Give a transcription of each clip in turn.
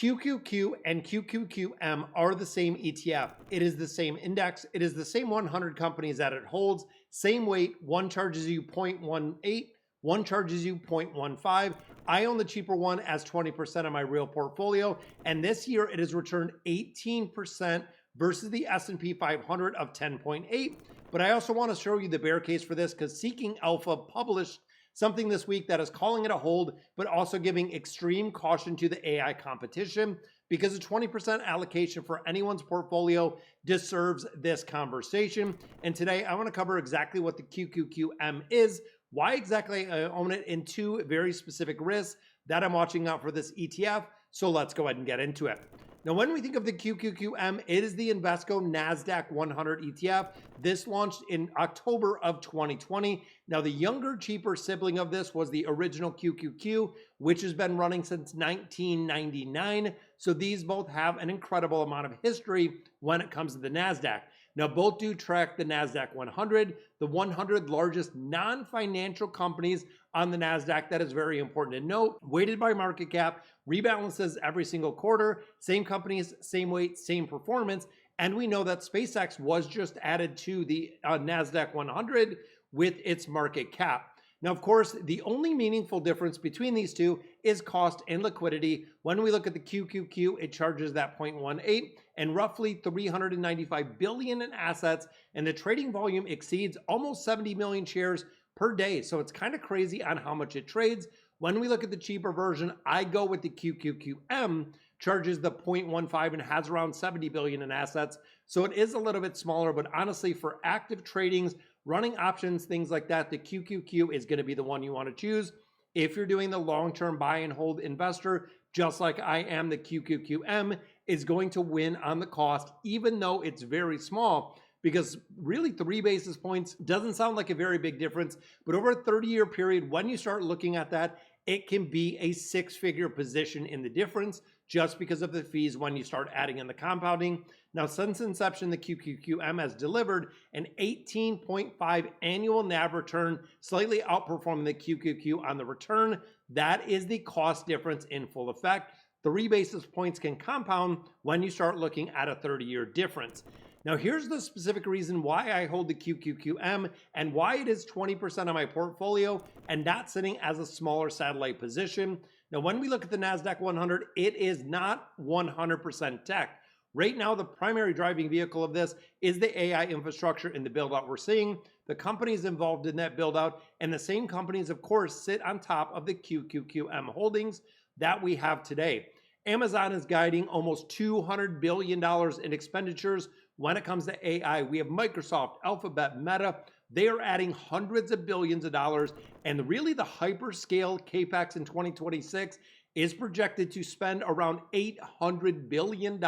QQQ and QQQM are the same ETF. It is the same index. It is the same 100 companies that it holds. Same weight. One charges you 0.18. One charges you 0.15. I own the cheaper one as 20% of my real portfolio. And this year it has returned 18% versus the S&P 500 of 10.8. But I also want to show you the bear case for this because Seeking Alpha published something this week that is calling it a hold, but also giving extreme caution to the AI competition because a 20% allocation for anyone's portfolio deserves this conversation. And today I want to cover exactly what the QQQM is, why exactly I own it, in two very specific risks that I'm watching out for this ETF. So let's go ahead and get into it. Now, when we think of the QQQM, it is the Invesco Nasdaq-100 ETF. This launched in October of 2020. Now, the younger, cheaper sibling of this was the original QQQ, which has been running since 1999. So these both have an incredible amount of history when it comes to the Nasdaq. Now, both do track the Nasdaq-100, the 100 largest non-financial companies on the Nasdaq. That is very important to note. Weighted by market cap, rebalances every single quarter, same companies, same weight, same performance. And we know that SpaceX was just added to the Nasdaq-100 with its market cap. Now, of course, the only meaningful difference between these two is cost and liquidity. When we look at the QQQ, it charges that 0.18 and roughly 395 billion in assets, and the trading volume exceeds almost 70 million shares per day. So it's kind of crazy on how much it trades. When we look at the cheaper version, I go with the QQQM, charges the 0.15 and has around 70 billion in assets. So it is a little bit smaller, but honestly, for active tradings, running options, things like that, the QQQ is going to be the one you want to choose. If you're doing the long-term buy and hold investor, just like I am, the QQQM is going to win on the cost, even though it's very small, because really 3 basis points doesn't sound like a very big difference, but over a 30-year period, when you start looking at that, it can be a 6-figure position in the difference just because of the fees when you start adding in the compounding. Now, since inception, the QQQM has delivered an 18.5 annual NAV return, slightly outperforming the QQQ on the return. That is the cost difference in full effect. 3 basis points can compound when you start looking at a 30-year difference. Now, here's the specific reason why I hold the QQQM and why it is 20% of my portfolio and not sitting as a smaller satellite position. Now, when we look at the Nasdaq-100, it is not 100% tech. Right now, the primary driving vehicle of this is the AI infrastructure in the build-out we're seeing, the companies involved in that build-out, and the same companies, of course, sit on top of the QQQM holdings that we have today. Amazon is guiding almost $200 billion in expenditures when it comes to AI. We have Microsoft, Alphabet, Meta. They are adding hundreds of billions of dollars, and really the hyperscale capex in 2026 is projected to spend around $800 billion.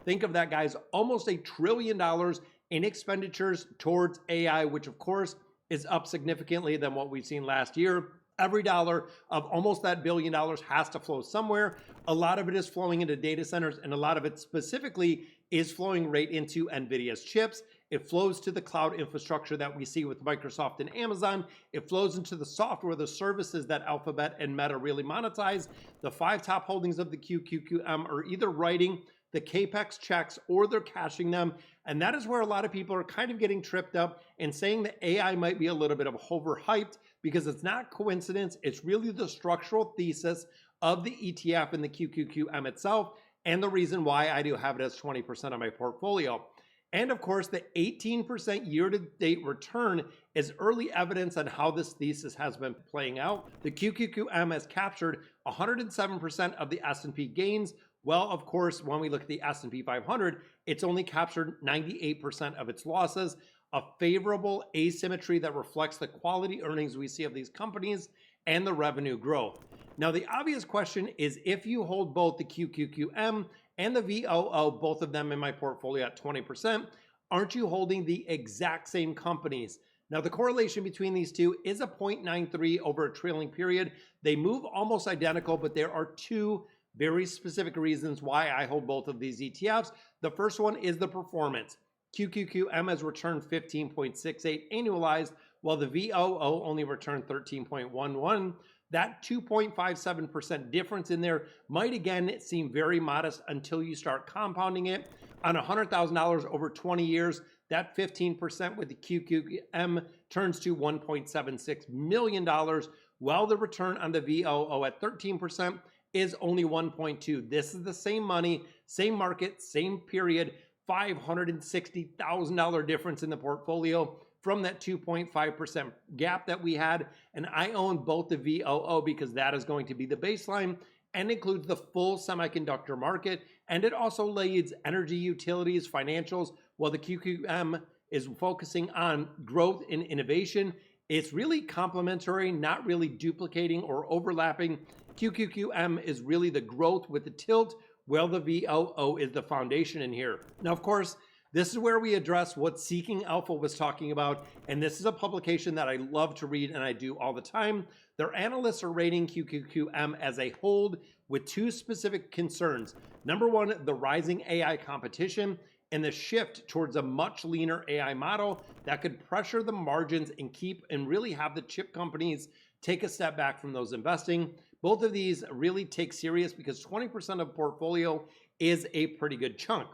Think of that, guys, almost $1 trillion in expenditures towards AI, which of course is up significantly than what we've seen last year. Every dollar of almost that $1 billion has to flow somewhere. A lot of it is flowing into data centers, and a lot of it specifically is flowing right into NVIDIA's chips. It flows to the cloud infrastructure that we see with Microsoft and Amazon. It flows into the software, the services that Alphabet and Meta really monetize. The 5 top holdings of the QQQM are either writing the capex checks or they're cashing them. And that is where a lot of people are kind of getting tripped up and saying that AI might be a little bit of overhyped, because it's not coincidence. It's really the structural thesis of the ETF and the QQQM itself, and the reason why I do have it as 20% of my portfolio. And of course, the 18% year-to-date return is early evidence on how this thesis has been playing out. The QQQM has captured 107% of the S&P gains. Well, of course, when we look at the S&P 500, it's only captured 98% of its losses, a favorable asymmetry that reflects the quality earnings we see of these companies and the revenue growth. Now, the obvious question is, if you hold both the QQQM and the VOO, both of them in my portfolio at 20%, aren't you holding the exact same companies? Now, the correlation between these two is a 0.93 over a trailing period. They move almost identical, but there are 2 very specific reasons why I hold both of these ETFs. The first one is the performance. QQQM has returned 15.68 annualized, while the VOO only returned 13.11. That 2.57% difference in there might again seem very modest until you start compounding it. On $100,000 over 20 years, that 15% with the QQQM turns to $1.76 million, while the return on the VOO at 13% is only 1.2. This is the same money, same market, same period, $560,000 difference in the portfolio from that 2.5% gap that we had. And I own both the VOO because that is going to be the baseline and includes the full semiconductor market. And it also leads energy, utilities, financials, while the QQM is focusing on growth and innovation. It's really complementary, not really duplicating or overlapping. QQQM is really the growth with the tilt, while the VOO is the foundation in here. Now, of course, this is where we address what Seeking Alpha was talking about, and this is a publication that I love to read and I do all the time. Their analysts are rating QQQM as a hold with two specific concerns. Number one, the rising AI competition and the shift towards a much leaner AI model that could pressure the margins and keep and really have the chip companies take a step back from those investing. Both of these really take serious because 20% of portfolio is a pretty good chunk.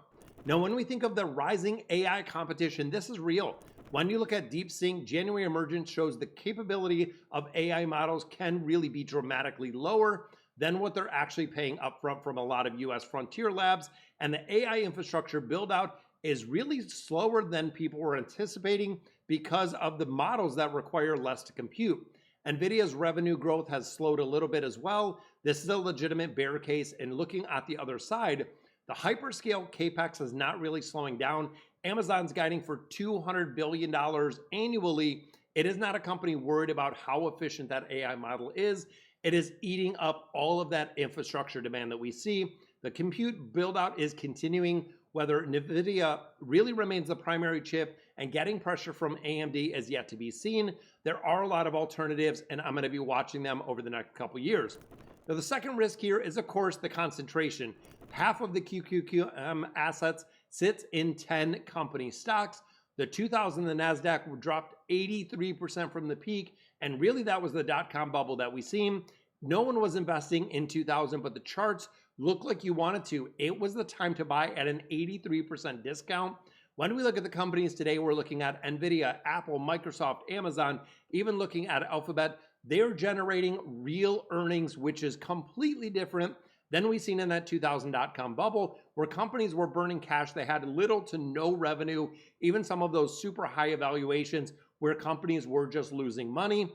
Now, when we think of the rising AI competition, this is real. When you look at DeepSeek, January emergence shows the capability of AI models can really be dramatically lower than what they're actually paying upfront from a lot of US frontier labs. And the AI infrastructure build out is really slower than people were anticipating because of the models that require less to compute. NVIDIA's revenue growth has slowed a little bit as well. This is a legitimate bear case. And looking at the other side, the hyperscale capex is not really slowing down. Amazon's guiding for $200 billion annually. It is not a company worried about how efficient that AI model is. It is eating up all of that infrastructure demand that we see. The compute build out is continuing, whether NVIDIA really remains the primary chip and getting pressure from AMD is yet to be seen. There are a lot of alternatives, and I'm going to be watching them over the next couple years. Now, the second risk here is, of course, the concentration. Half of the QQQM assets sits in 10 company stocks. The 2000, the Nasdaq dropped 83% from the peak, and really that was the dot-com bubble that we seen. No one was investing in 2000, but the charts look like you wanted to. It was the time to buy at an 83% discount. When we look at the companies today, we're looking at NVIDIA, Apple, Microsoft, Amazon, even looking at Alphabet. They're generating real earnings, which is completely different than we seen in that 2000 dot-com bubble, where companies were burning cash. They had little to no revenue, even some of those super high evaluations where companies were just losing money.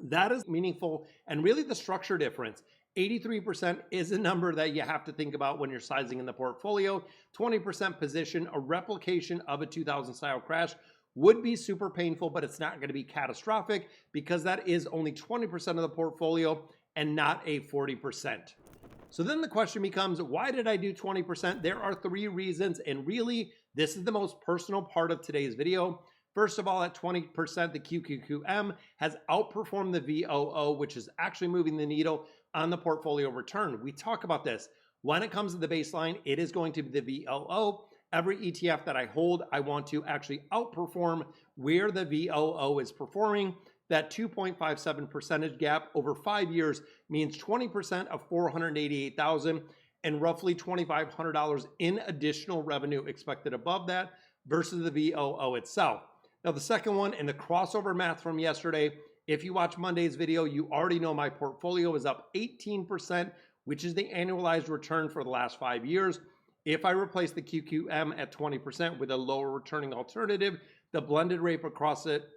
That is meaningful, and really the structure difference. 83% is a number that you have to think about when you're sizing in the portfolio. 20% position, a replication of a 2000 style crash would be super painful, but it's not going to be catastrophic because that is only 20% of the portfolio and not a 40%. So then the question becomes, why did I do 20%? There are three reasons, and really this is the most personal part of today's video. First of all, at 20%, the QQQM has outperformed the VOO, which is actually moving the needle on the portfolio return. We talk about this. When it comes to the baseline, it is going to be the VOO. Every ETF that I hold, I want to actually outperform where the VOO is performing. That 2.57% gap over 5 years means 20% of $488,000 and roughly $2,500 in additional revenue expected above that versus the VOO itself. Now, the second one, and the crossover math from yesterday, if you watch Monday's video, you already know my portfolio is up 18%, which is the annualized return for the last 5 years. If I replace the QQM at 20% with a lower returning alternative, the blended rate across it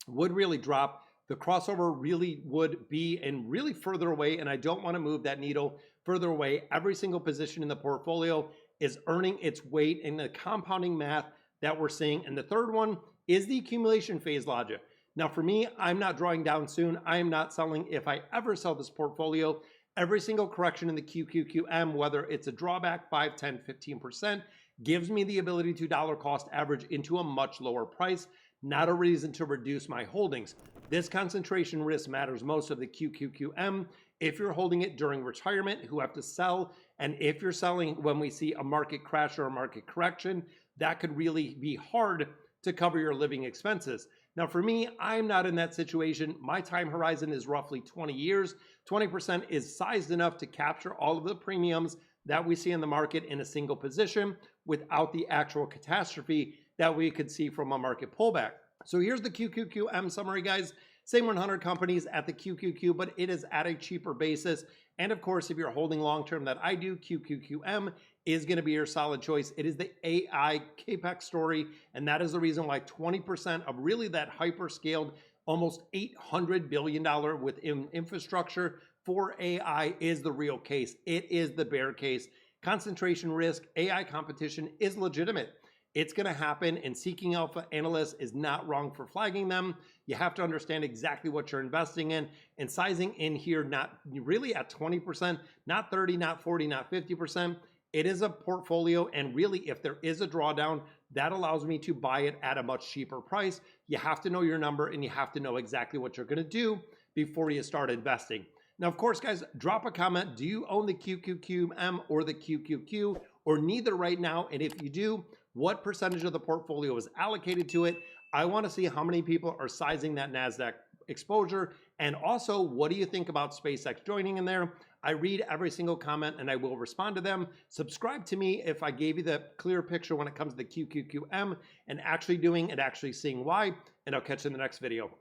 would really drop. The crossover really would be and really further away, and I don't want to move that needle further away. Every single position in the portfolio is earning its weight in the compounding math that we're seeing. And the third one is the accumulation phase logic. Now, for me, I'm not drawing down soon. I am not selling. If I ever sell this portfolio, every single correction in the QQQM, whether it's a drawback 5, 10, 15%, gives me the ability to dollar cost average into a much lower price, not a reason to reduce my holdings. This concentration risk matters most of the QQQM. If you're holding it during retirement, who have to sell, and if you're selling when we see a market crash or a market correction, that could really be hard to cover your living expenses. Now, for me, I'm not in that situation. My time horizon is roughly 20 years. 20% is sized enough to capture all of the premiums that we see in the market in a single position without the actual catastrophe that we could see from a market pullback. So here's the QQQM summary, guys. Same 100 companies at the QQQ, but it is at a cheaper basis. And of course, if you're holding long-term that I do, QQQM is going to be your solid choice. It is the AI capex story, and that is the reason why 20% of really that hyperscaled, almost $800 billion within infrastructure for AI is the real case. It is the bear case. Concentration risk, AI competition is legitimate. It's going to happen, and Seeking Alpha analysts is not wrong for flagging them. You have to understand exactly what you're investing in, and sizing in here, not really at 20%, not 30, not 40, not 50%. It is a portfolio, and really, if there is a drawdown, that allows me to buy it at a much cheaper price. You have to know your number, and you have to know exactly what you're going to do before you start investing. Now, of course, guys, drop a comment. Do you own the QQQM or the QQQ, or neither right now? And if you do, what percentage of the portfolio is allocated to it? I want to see how many people are sizing that Nasdaq exposure. And also, what do you think about SpaceX joining in there? I read every single comment and I will respond to them. Subscribe to me if I gave you the clear picture when it comes to the QQQM and actually doing and actually seeing why. And I'll catch you in the next video.